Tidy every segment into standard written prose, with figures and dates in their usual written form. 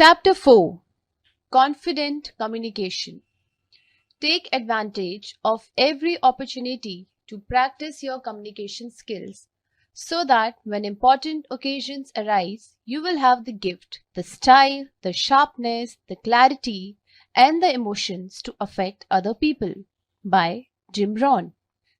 Chapter 4: Confident Communication. Take advantage of every opportunity to practice your communication skills so that when important occasions arise, you will have the gift, the style, the sharpness, the clarity, and the emotions to affect other people. By Jim Rohn.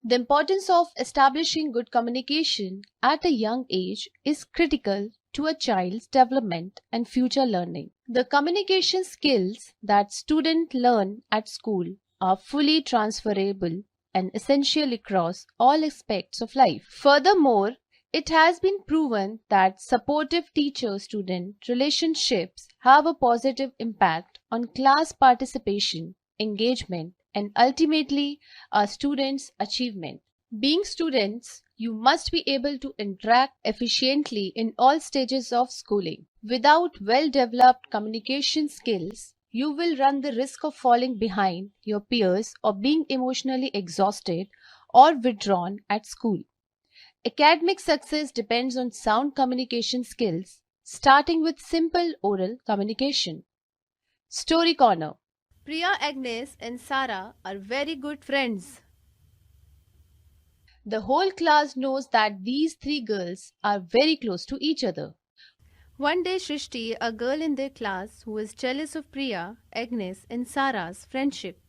The importance of establishing good communication at a young age is critical to a child's development and future learning. The communication skills that students learn at school are fully transferable and essential across all aspects of life. Furthermore, it has been proven that supportive teacher-student relationships have a positive impact on class participation, engagement, and ultimately our students' achievement. Being students, you must be able to interact efficiently in all stages of schooling. Without well-developed communication skills, you will run the risk of falling behind your peers or being emotionally exhausted or withdrawn at school. Academic success depends on sound communication skills, starting with simple oral communication. Story Corner. Priya, Agnes, and Sarah are very good friends. The whole class knows that these three girls are very close to each other. One day, Shrishti, a girl in their class who was jealous of Priya, Agnes, and Sarah's friendship,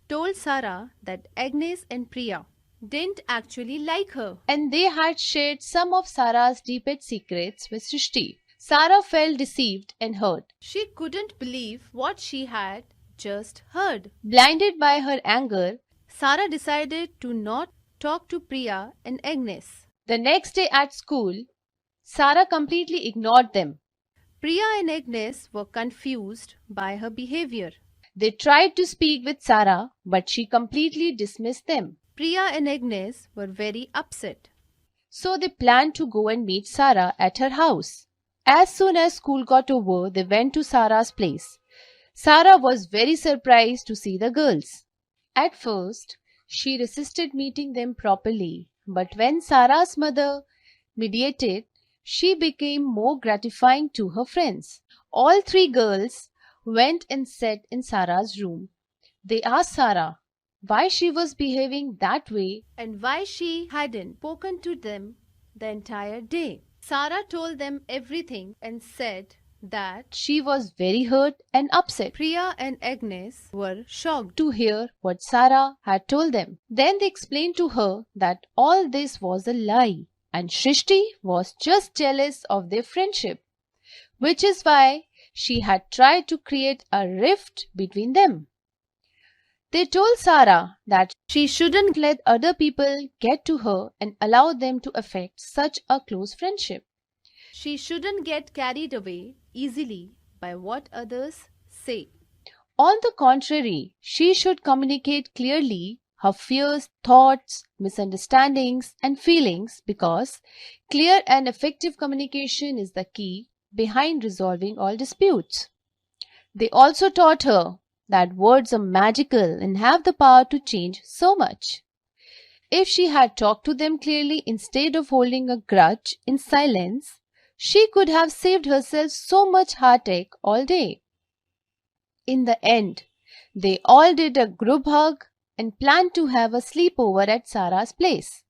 told Sarah that Agnes and Priya didn't actually like her. And they had shared some of Sarah's deepest secrets with Srishti. Sarah felt deceived and hurt. She couldn't believe what she had just heard. Blinded by her anger, Sarah decided to not talk to Priya and Agnes. the next day at school, Sarah completely ignored them. Priya and Agnes were confused by her behavior. They tried to speak with Sarah, but she completely dismissed them. Priya and Agnes were very upset. So they planned to go and meet Sarah at her house. As soon as school got over, they went to Sarah's place. Sarah was very surprised to see the girls. At first, she resisted meeting them properly, but when Sarah's mother mediated, she became more gratifying to her friends. All three girls went and sat in Sarah's room. They asked Sarah why she was behaving that way and why she hadn't spoken to them the entire day. Sarah told them everything and said that she was very hurt and upset Priya and Agnes were shocked to hear what Sarah had told them. Then they explained to her that all this was a lie and Shrishti was just jealous of their friendship, which is why she had tried to create a rift between them. They told Sarah that she shouldn't let other people get to her and allow them to affect such a close friendship. She shouldn't get carried away easily by what others say. On the contrary, she should communicate clearly her fears, thoughts, misunderstandings, and feelings because clear and effective communication is the key behind resolving all disputes. They also taught her that words are magical and have the power to change so much. If she had talked to them clearly instead of holding a grudge in silence, she could have saved herself so much heartache all day. In the end, they all did a group hug and planned to have a sleepover at Sarah's place.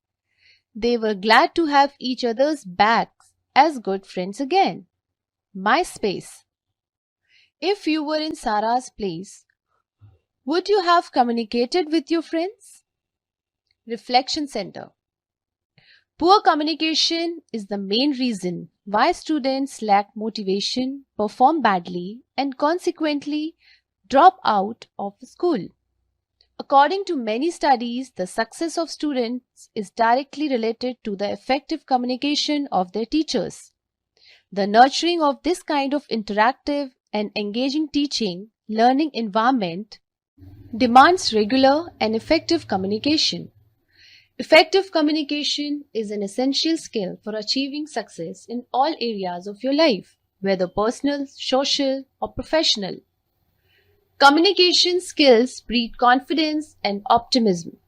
They were glad to have each other's backs as good friends again. MySpace. If you were in Sarah's place, would you have communicated with your friends? Reflection Center. Poor communication is the main reason why students lack motivation, perform badly, and consequently drop out of school. According to many studies, the success of students is directly related to the effective communication of their teachers. The nurturing of this kind of interactive and engaging teaching, learning environment demands regular and effective communication. Effective communication is an essential skill for achieving success in all areas of your life, whether personal, social, or professional. Communication skills breed confidence and optimism,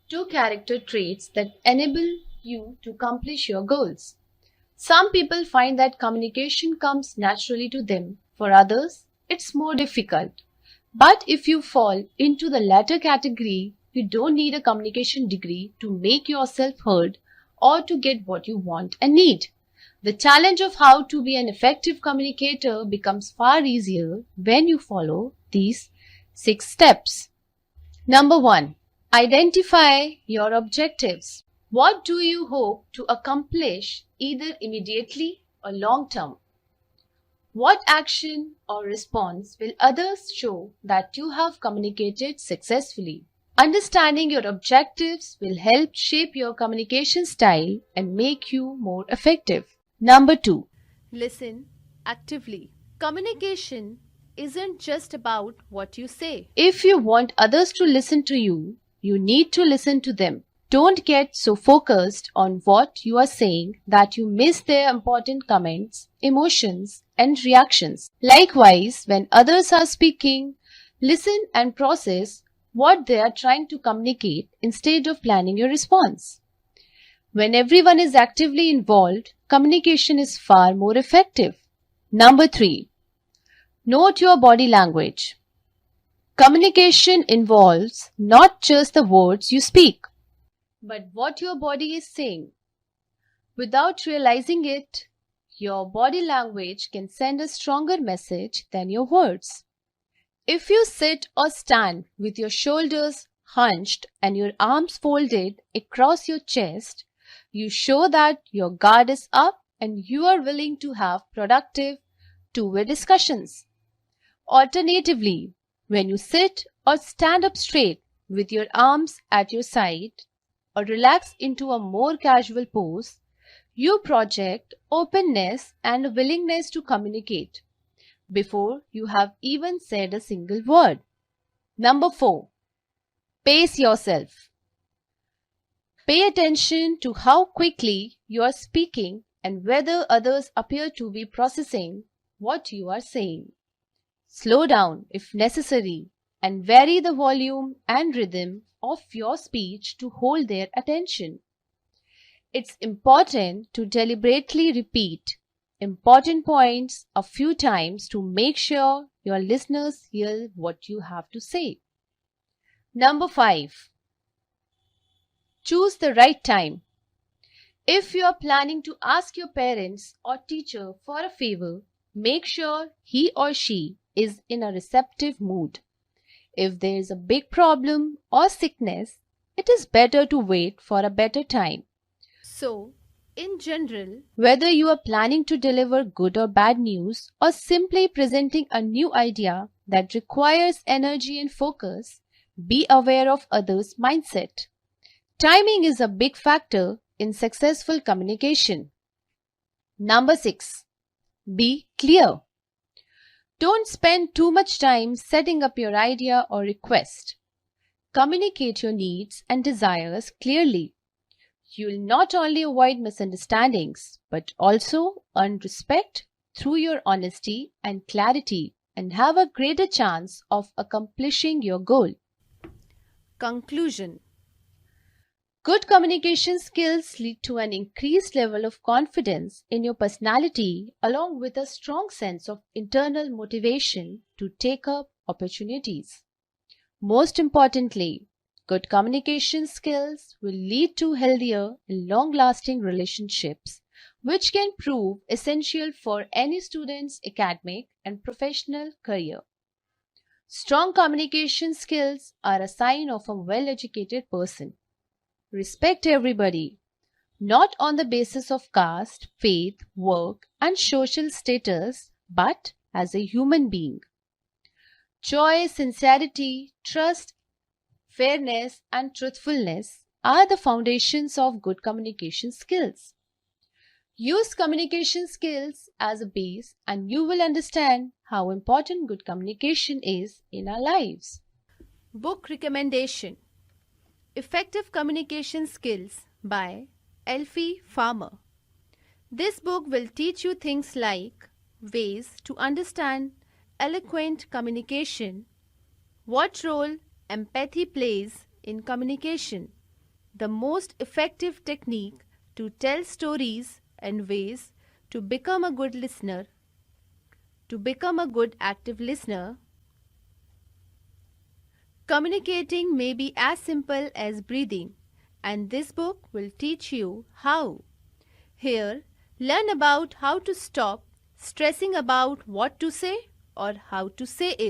two character traits that enable you to accomplish your goals. Some people find that communication comes naturally to them For others, it's more difficult. But if you fall into the latter category, you don't need a communication degree to make yourself heard or to get what you want and need. The challenge of how to be an effective communicator becomes far easier when you follow these 6 steps. Number 1. Identify your objectives. What do you hope to accomplish either immediately or long term? What action or response will others show that you have communicated successfully? Understanding your objectives will help shape your communication style and make you more effective. Number 2. Listen actively. Communication isn't just about what you say. If you want others to listen to you, you need to listen to them. Don't get so focused on what you are saying that you miss their important comments, emotions, and reactions. Likewise, when others are speaking, listen and process what they are trying to communicate instead of planning your response. When everyone is actively involved, communication is far more effective. Number 3. Note your body language. Communication involves not just the words you speak, but what your body is saying. Without realizing it, your body language can send a stronger message than your words. If you sit or stand with your shoulders hunched and your arms folded across your chest, you show that your guard is up and you are willing to have productive two-way discussions. Alternatively, when you sit or stand up straight with your arms at your side or relax into a more casual pose, you project openness and a willingness to communicate before you have even said a single word. Number 4. Pace yourself. Pay attention to how quickly you are speaking and whether others appear to be processing what you are saying. Slow down if necessary and vary the volume and rhythm of your speech to hold their attention. It's important to deliberately repeat important points a few times to make sure your listeners hear what you have to say. Number 5. Choose the right time. If you are planning to ask your parents or teacher for a favor, make sure he or she is in a receptive mood. If there is a big problem or sickness, it is better to wait for a better time. So, in general, Whether you are planning to deliver good or bad news or simply presenting a new idea that requires energy and focus, be aware of others' mindset. Timing is a big factor in successful communication. Number 6. Be clear. Don't spend too much time setting up your idea or request. Communicate your needs and desires clearly. You will not only avoid misunderstandings, but also earn respect through your honesty and clarity and have a greater chance of accomplishing your goal. conclusion. Good communication skills lead to an increased level of confidence in your personality along with a strong sense of internal motivation to take up opportunities. Most importantly, good communication skills will lead to healthier and long-lasting relationships, which can prove essential for any student's academic and professional career. Strong communication skills are a sign of a well-educated person. Respect everybody, not on the basis of caste, faith, work, and social status, but as a human being. Joy, sincerity, trust, fairness, and truthfulness are the foundations of good communication skills. Use communication skills as a base, and you will understand how important good communication is in our lives. Book recommendation. Effective Communication Skills by Elfie Farmer. This book will teach you things like ways to understand eloquent communication, what role empathy plays in communication, the most effective technique to tell stories and ways to become a good listener, To become a good active listener, communicating may be as simple as breathing, and this book will teach you how. Here, learn about how to stop stressing about what to say or how to say it.